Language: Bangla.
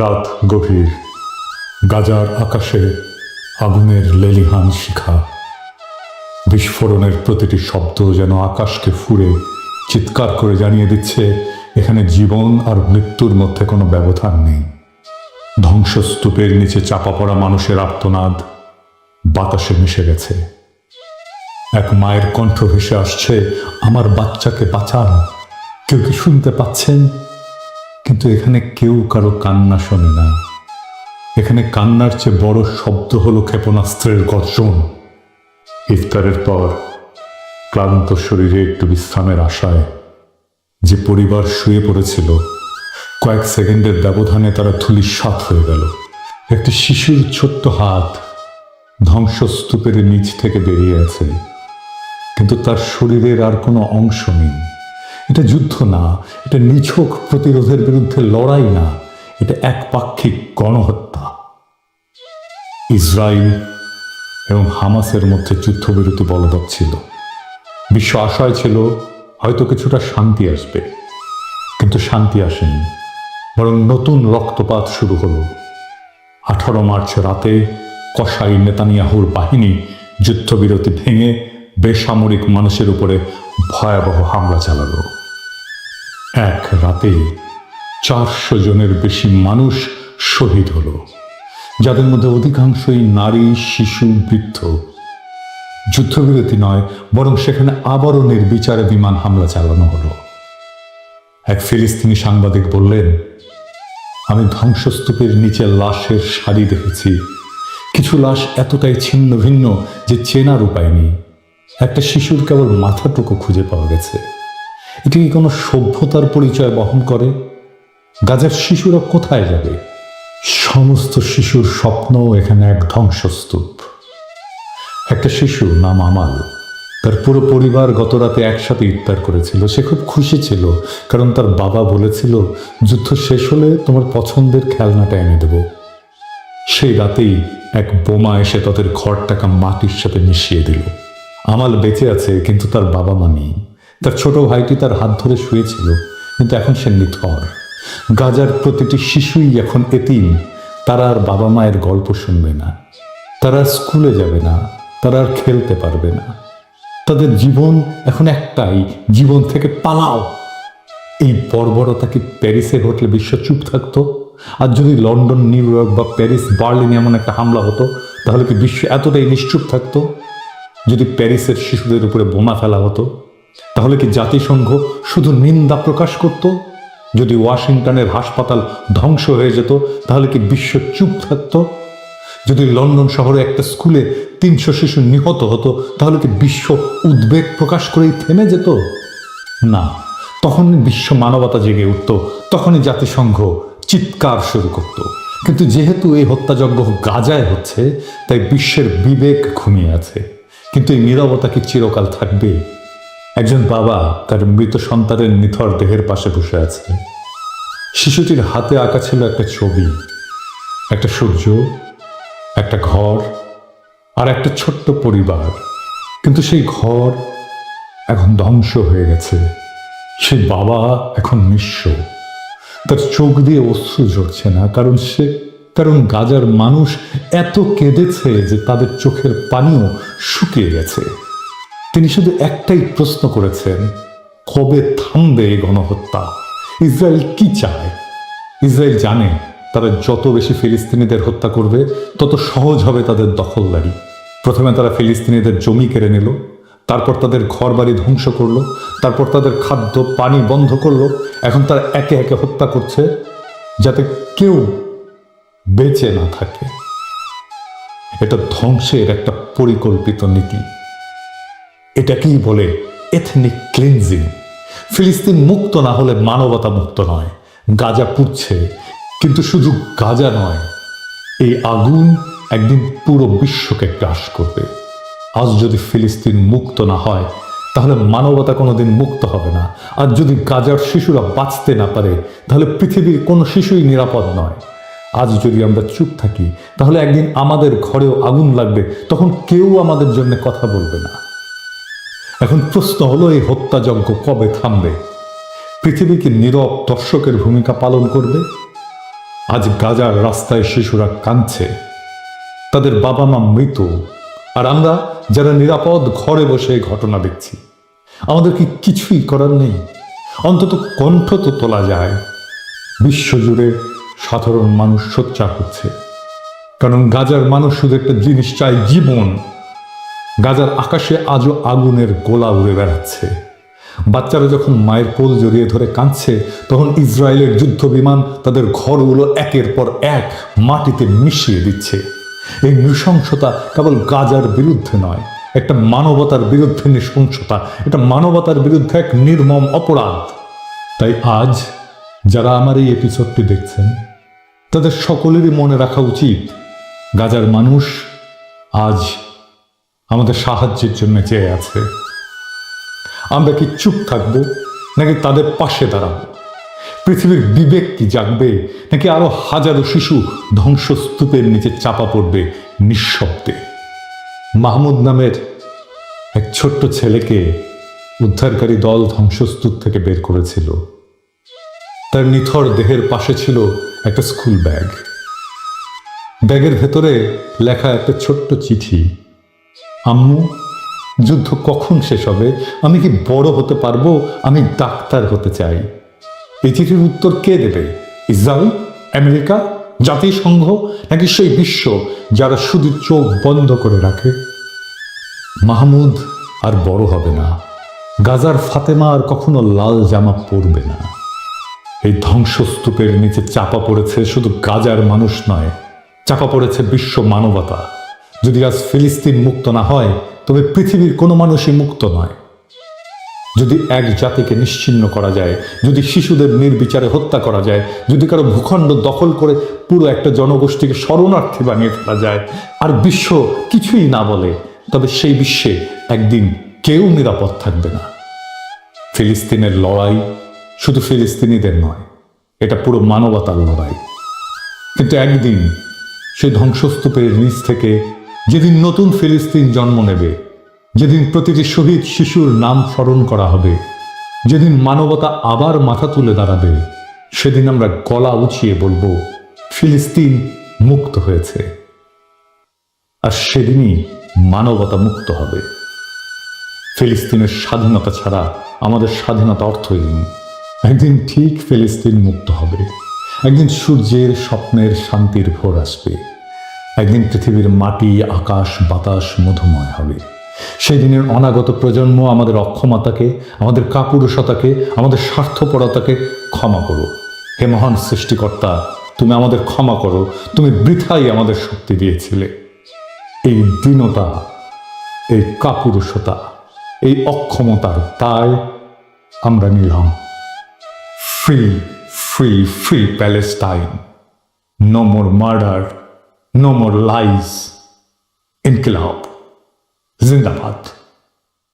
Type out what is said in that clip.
রাত গভীর, গাজার আকাশে আগুনের লেলিহান শিখা। বিস্ফোরণের প্রতিটি শব্দ যেন আকাশকে ফুঁড়ে চিৎকার করে জানিয়ে দিচ্ছে এখানে জীবন আর মৃত্যুর মধ্যে কোনো ব্যবধান নেই। ধ্বংসস্তূপের নিচে চাপা পড়া মানুষের আর্তনাদ বাতাসে মিশে গেছে। এক মায়ের কণ্ঠ ভেসে আসছে, আমার বাচ্চাকে বাঁচান। কেউ কি শুনতে পাচ্ছেন? কিন্তু এখানে কেউ কারো কান্না শোনে না। এখানে কান্নার চেয়ে বড় শব্দ হলো ক্ষেপণাস্ত্রের গর্জন। ইফতারের পর ক্লান্ত শরীরে একটু বিশ্রামের আশায় যে পরিবার শুয়ে পড়েছিল, কয়েক সেকেন্ডের ব্যবধানে তারা ধূলিসাৎ হয়ে গেল। একটি শিশুর ছোট্ট হাত ধ্বংসস্তূপের নিচ থেকে বেরিয়ে আছে, কিন্তু তার শরীরের আর কোনো অংশ নেই। এটা যুদ্ধ না, এটা নিছক প্রতিরোধের বিরুদ্ধে লড়াই না, এটা একপাক্ষিক গণহত্যা। ইসরায়েল এবং হামাসের মধ্যে যুদ্ধবিরতি বলবৎ ছিল। বিশ্ব আশায় ছিল হয়তো কিছুটা শান্তি আসবে, কিন্তু শান্তি আসেনি, বরং নতুন রক্তপাত শুরু হলো। 18 মার্চ রাতে কসাই নেতানিয়াহুর বাহিনী যুদ্ধবিরতি ভেঙে বেসামরিক মানুষের উপরে ভয়াবহ হামলা চালালো। এক রাতে 400 জনের বেশি মানুষ শহীদ হলো, যাদের মধ্যে অধিকাংশই নারী, শিশু, বৃদ্ধ। যুদ্ধবিরতি নয়, বরং সেখানে আবারও নির্বিচারে বিমান হামলা চালানো হলো। এক ফিলিস্তিনি সাংবাদিক বললেন, আমি ধ্বংসস্তূপের নিচে লাশের সারি দেখেছি। কিছু লাশ এতটাই ছিন্ন ভিন্ন যে চেনার উপায় নেই। একটা শিশুর কেবল মাথাটুকু খুঁজে পাওয়া গেছে। এটি কি কোনো সভ্যতার পরিচয় বহন করে? গাজার শিশুরা কোথায় যাবে? সমস্ত শিশুর স্বপ্ন এখানে এক ধ্বংসস্তূপ। একটা শিশু নাম আমাল, তার পুরো পরিবার গত রাতে একসাথে ইফতার করেছিল। সে খুব খুশি ছিল, কারণ তার বাবা বলেছিল, যুদ্ধ শেষ হলে তোমার পছন্দের খেলনাটা এনে দেব। সেই রাতেই এক বোমা এসে তাদের ঘরটাকে মাটির সাথে মিশিয়ে দিল। আমাল বেঁচে আছে, কিন্তু তার বাবা মা নেই। তার ছোট ভাইটি তার হাত ধরে শুয়েছিল, কিন্তু এখন সে নিথর। গাজার প্রতিটি শিশুই এখন এতিম। তারা আর বাবা মায়ের গল্প শুনবে না, তারা স্কুলে যাবে না, তারা আর খেলতে পারবে না। তাদের জীবন এখন একটাই, জীবন থেকে পালাও। এই বর্বরতা কি প্যারিসে ঘটলে বিশ্ব চুপ থাকতো? আর যদি লন্ডন, নিউ ইয়র্ক বা প্যারিস, বার্লিনে এমন একটা হামলা হতো, তাহলে কি বিশ্ব এতটাই নিশ্চুপ থাকতো? যদি প্যারিসের শিশুদের উপরে বোমা ফেলা হতো, তাহলে কি জাতিসংঘ শুধু নিন্দা প্রকাশ করত? যদি ওয়াশিংটনের হাসপাতাল ধ্বংস হয়ে যেত, তাহলে কি বিশ্ব চুপ থাকতো? যদি লন্ডন শহরে একটা স্কুলে 300 শিশু নিহত হতো, তাহলে কি বিশ্ব উদ্বেগ প্রকাশ করেই থেমে যেত? না, তখনই বিশ্ব মানবতা জেগে উঠত, তখনই জাতিসংঘ চিৎকার শুরু করত। কিন্তু যেহেতু এই হত্যাযজ্ঞ গাজায় হচ্ছে, তাই বিশ্বের বিবেক ঘুমিয়ে আছে। কিন্তু এই নীরবতা কি চিরকাল থাকবে? একজন বাবা তার মৃত সন্তানের নিথর দেহের পাশে বসে আছে। শিশুটির হাতে আঁকা ছিল একটা ছবি, একটা সূর্য, একটা ঘর আর একটা ছোট্ট পরিবার। কিন্তু সেই ঘর এখন ধ্বংস হয়ে গেছে। সেই বাবা এখন নিঃস্ব। তার চোখ দিয়ে অশ্রু ঝরছে না, কারণ গাজার মানুষ এত কেঁদেছে যে তাদের চোখের পানিও শুকিয়ে গেছে। তিনি শুধু একটাই প্রশ্ন করেছেন, কবে থামবে এই গণহত্যা? ইসরায়েল কি চায়? ইসরায়েল জানে তারা যত বেশি ফিলিস্তিনিদের হত্যা করবে, তত সহজ হবে তাদের দখলদারি। প্রথমে তারা ফিলিস্তিনিদের জমি কেড়ে নিল, তারপর তাদের ঘর বাড়ি ধ্বংস করলো, তারপর তাদের খাদ্য পানি বন্ধ করলো। এখন তারা একে একে হত্যা করছে, যাতে কেউ বেঁচে না থাকে। এটা ধ্বংসের একটা পরিকল্পিত নীতি। এটাকেই বলে এথনিক ক্লিনজিং। ফিলিস্তিন মুক্ত না হলে মানবতা মুক্ত নয়। গাজা পুড়ছে, কিন্তু শুধু গাজা নয়, এই আগুন একদিন পুরো বিশ্বকে গ্রাস করবে। আজ যদি ফিলিস্তিন মুক্ত না হয়, তাহলে মানবতা কোনোদিন মুক্ত হবে না। আর যদি গাজার শিশুরা বাঁচতে না পারে, তাহলে পৃথিবীর কোনো শিশুই নিরাপদ নয়। আজ যদি আমরা চুপ থাকি, তাহলে একদিন আমাদের ঘরেও আগুন লাগবে, তখন কেউ আমাদের জন্য কথা বলবে না। এখন প্রশ্ন হলো, এই হত্যাযজ্ঞ কবে থামবে? পৃথিবী কি নীরব দর্শকের ভূমিকা পালন করবে? আজ গাজার রাস্তায় শিশুরা কাঁদছে, তাদের বাবা মা মৃত, আর আমরা যারা নিরাপদ ঘরে বসে এই ঘটনা দেখছি, আমাদের কি কিছুই করার নেই? অন্তত কণ্ঠ তো তোলা যায়। বিশ্বজুড়ে সাধারণ মানুষ সোচ্চার হচ্ছে, কারণ গাজার মানুষ শুধু একটা জিনিস চায়, জীবন। গাজার আকাশে আজও আগুনের গোলা উড়ে বেড়াচ্ছে। বাচ্চারা যখন মায়ের কোল জড়িয়ে ধরে কাঁদছে, তখন ইসরায়েলের যুদ্ধ বিমান তাদের ঘরগুলো একের পর এক মাটিতে মিশিয়ে দিচ্ছে। এই নৃশংসতা কেবল গাজার বিরুদ্ধে নয়, একটা মানবতার বিরুদ্ধে নৃশংসতা, এটা মানবতার বিরুদ্ধে এক নির্মম অপরাধ। তাই আজ যারা আমার এই এপিসোডটি দেখছেন, তাদের সকলেরই মনে রাখা উচিত, গাজার মানুষ আজ আমাদের সাহায্যের জন্য চেয়ে আছে। আমরা কি চুপ থাকবো, নাকি তাদের পাশে দাঁড়াবো? পৃথিবীর বিবেক কি জাগবে, নাকি আরো হাজারো শিশু ধ্বংসস্তূপের নিচে চাপা পড়বে নিঃশব্দে? মাহমুদ নামের এক ছোট্ট ছেলেকে উদ্ধারকারী দল ধ্বংসস্তূপ থেকে বের করেছিল। তার নিথর দেহের পাশে ছিল একটা স্কুল ব্যাগ। ব্যাগের ভেতরে লেখা একটা ছোট্ট চিঠি, আম্মু, যুদ্ধ কখন শেষ হবে? আমি কি বড় হতে পারবো? আমি ডাক্তার হতে চাই। এই চিঠির উত্তর কে দেবে? ইসরায়েল, আমেরিকা, জাতিসংঘ, নাকি সেই বিশ্ব যারা শুধু চোখ বন্ধ করে রাখে? মাহমুদ আর বড় হবে না। গাজার ফাতেমা আর কখনো লাল জামা পরবে না। এই ধ্বংসস্তূপের নিচে চাপা পড়েছে শুধু গাজার মানুষ নয়, চাপা পড়েছে বিশ্ব মানবতা। যদি আজ ফিলিস্তিন মুক্ত না হয়, তবে পৃথিবীর কোনো মানুষই মুক্ত নয়। যদি এক জাতিকে নিশ্চিহ্ন করা যায়, যদি শিশুদের নির্বিচারে হত্যা করা যায়, যদি কারো ভূখণ্ড দখল করে পুরো একটা জনগোষ্ঠীকে শরণার্থী বানিয়ে ফেলা যায়, আর বিশ্ব কিছুই না বলে, তবে সেই বিশ্বে একদিন কেউ নিরাপদ থাকবে না। ফিলিস্তিনের লড়াই শুধু ফিলিস্তিনিদের নয়, এটা পুরো মানবতার লড়াই। কিন্তু একদিন সেই ধ্বংসস্তূপের নিচ থেকে যেদিন নতুন ফিলিস্তিন জন্ম নেবে, যেদিন প্রতিটি শহীদ শিশুর নাম স্মরণ করা হবে, যেদিন মানবতা আবার মাথা তুলে দাঁড়াবে, সেদিন আমরা গলা উঁচিয়ে বলবো, ফিলিস্তিন মুক্ত হয়েছে। আর সেদিনই মানবতা মুক্ত হবে। ফিলিস্তিনের স্বাধীনতা ছাড়া আমাদের স্বাধীনতা অর্থহীন। একদিন ঠিক ফিলিস্তিন মুক্ত হবে। একদিন সূর্যের স্বপ্নের শান্তির ভোর আসবে। একদিন পৃথিবীর মাটি, আকাশ, বাতাস মধুময় হবে। সেই দিনের অনাগত প্রজন্ম আমাদের অক্ষমতাকে, আমাদের কাপুরুষতাকে, আমাদের স্বার্থপরতাকে ক্ষমা করো। হে মহান সৃষ্টিকর্তা, তুমি আমাদের ক্ষমা করো। তুমি বৃথাই আমাদের শক্তি দিয়েছিলে। এই দীনতা, এই কাপুরুষতা, এই অক্ষমতার দায় আমরা নিলাম। Free, free, free Palestine. No more murder, no more lies. ইনকিলাব জিন্দাবাদ।